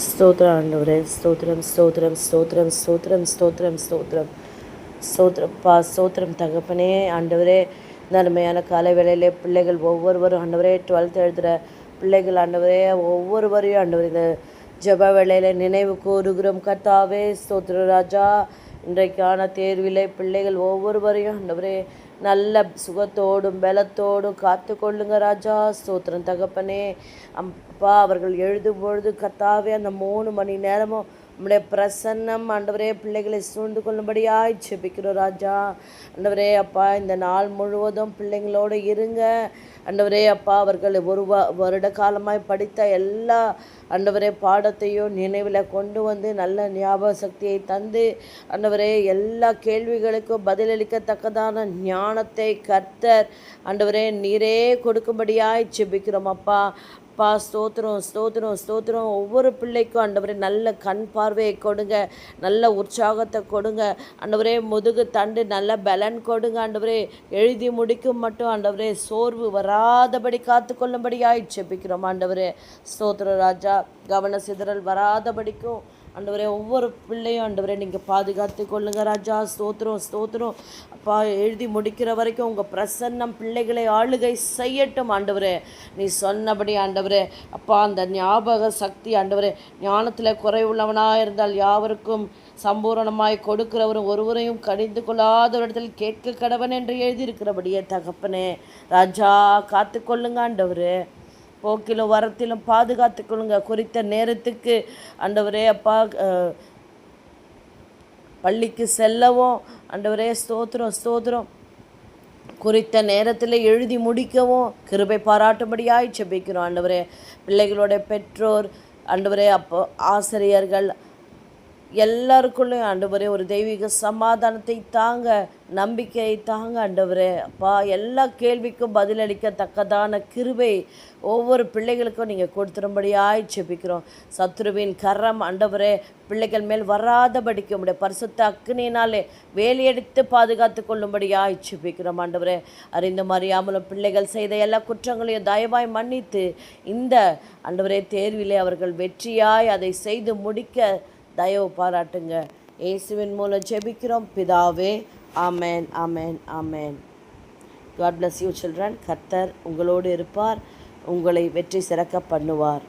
ஸ்தோத்திரம் ஆண்டவரே, ஸ்தோத்திரம் ஸ்தோத்திரம் ஸ்தோத்திரம் ஸ்தோத்திரம் ஸ்தோத்திரம் ஸ்தோத்திரம் ஸ்தோத்திரப்பா, ஸ்தோத்திரம் தகப்பனே. ஆண்டவரே, இந்த அருமையான காலை வேளையிலே பிள்ளைகள் ஒவ்வொருவரும் ஆண்டவரே 12th எழுதுகிற பிள்ளைகள் ஆண்டவரே ஒவ்வொருவரையும் ஆண்டவர் இந்த ஜெப வேளையில் நினைவு கூறுகிறோம் கர்த்தாவே. ஸ்தோத்திர ராஜா, இன்றைக்கான தேர்விலே பிள்ளைகள் ஒவ்வொருவரையும் ஆண்டவரே நல்ல சுகத்தோடும் பலத்தோடும் காத்து கொள்ளுங்க ராஜா. ஸ்தோத்திரம் தகப்பனே. அப்பா, அவர்கள் எழுதும் பொழுது கர்த்தாவே அந்த 3 மணி நேரமும் நம்முடைய பிரசன்னம் ஆண்டவரே பிள்ளைகளை சூழ்ந்து கொள்ளும்படியாய் ஜெபிக்கிறோம் ராஜா. ஆண்டவரே அப்பா, இந்த நாள் முழுவதும் பிள்ளைங்களோடு இருங்க ஆண்டவரே அப்பா. அவர்கள் ஒரு வருட காலமாய் படித்த எல்லா ஆண்டவரே பாடத்தையும் நினைவில் கொண்டு வந்து நல்ல ஞாபக சக்தியை தந்து ஆண்டவரே எல்லா கேள்விகளுக்கும் பதிலளிக்கத்தக்கதான ஞானத்தை கர்த்தர் ஆண்டவரே நீரே கொடுக்கும்படியாய் ஜெபிக்கிறோம் அப்பா. அப்பா, ஸ்தோத்திரம் ஸ்தோத்திரம் ஸ்தோத்திரம். ஒவ்வொரு பிள்ளைக்கும் ஆண்டவரே நல்ல கண் பார்வையை கொடுங்க, நல்ல உற்சாகத்தை கொடுங்க ஆண்டவரே. முதுகு தண்டு நல்ல பலன் கொடுங்க ஆண்டவரே. எழுதி முடிக்கும் மட்டும் ஆண்டவரே சோர்வு வராதபடி காத்து கொள்ளும்படியாய் ஜெபிக்கிறோம் ஆண்டவரே. ஸ்தோத்திர ராஜா, கவன சிதறல் வராதபடிக்கும் ஆண்டவரே ஒவ்வொரு பிள்ளையும் ஆண்டவரே நீங்கள் பாதுகாத்து கொள்ளுங்க ராஜா. ஸ்தோத்திரம் ஸ்தோத்திரம் அப்பா. எழுதி முடிக்கிற வரைக்கும் உங்கள் பிரசன்னம் பிள்ளைகளை ஆளுகை செய்யட்டும் ஆண்டவரே. நீ சொன்னபடி ஆண்டவரே அப்பா, அந்த ஞாபக சக்தி ஆண்டவரே, ஞானத்தில் குறைவுள்ளவனாக இருந்தால் யாவருக்கும் சம்பூரணமாய் கொடுக்கிறவரும் ஒருவரையும் கடிந்து கொள்ளாதவரிடத்தில் கேட்க கடவன் என்று எழுதியிருக்கிறபடியே தகப்பனே ராஜா, காத்து கொள்ளுங்க ஆண்டவரே. போக்கிலும் வரத்திலும் பாதுகாத்து கொள்ளுங்க. குறித்த நேரத்துக்கு ஆண்டவரே அப்பா பள்ளிக்கு செல்லவும் ஆண்டவரே ஸ்தோத்திரம் ஸ்தோத்திரம். குறித்த நேரத்தில் எழுதி முடிக்கவும் கிருபை பாராட்டும்படியாய் ஜெபிக்கிறோம் ஆண்டவரே. பிள்ளைகளோட பெற்றோர் ஆண்டவரே அப்போ ஆசிரியர்கள் எல்லாருக்குள்ளேயும் ஆண்டவரே ஒரு தெய்வீக சமாதானத்தை தாங்க, நம்பிக்கையை தாங்க ஆண்டவரே அப்பா. எல்லா கேள்விக்கும் பதிலளிக்கத்தக்கதான கிருபை ஒவ்வொரு பிள்ளைகளுக்கும் நீங்கள் கொடுத்துரும்படியாய் ஜெபிக்கிறோம். சத்ருவின் கரம் ஆண்டவரே பிள்ளைகள் மேல் வராதபடிக்கு உடைய பரிசுத்த அக்கினியினாலே வேலையெடுத்து பாதுகாத்து கொள்ளும்படியாய் ஜெபிக்கிறோம் ஆண்டவரே. அறிந்தும் அறியாமலும் பிள்ளைகள் செய்த எல்லா குற்றங்களையும் தயவாய் மன்னித்து இந்த ஆண்டவரே தேர்விலே அவர்கள் வெற்றியாய் அதை செய்து முடிக்க தயவு பாராட்டுங்க. இயேசுவின் மூலம் ஜெபிக்கிறோம் பிதாவே. ஆமேன் ஆமேன் ஆமேன். God bless you children. கர்த்தர் உங்களோடு இருப்பார், உங்களை வெற்றி சிறக்க பண்ணுவார்.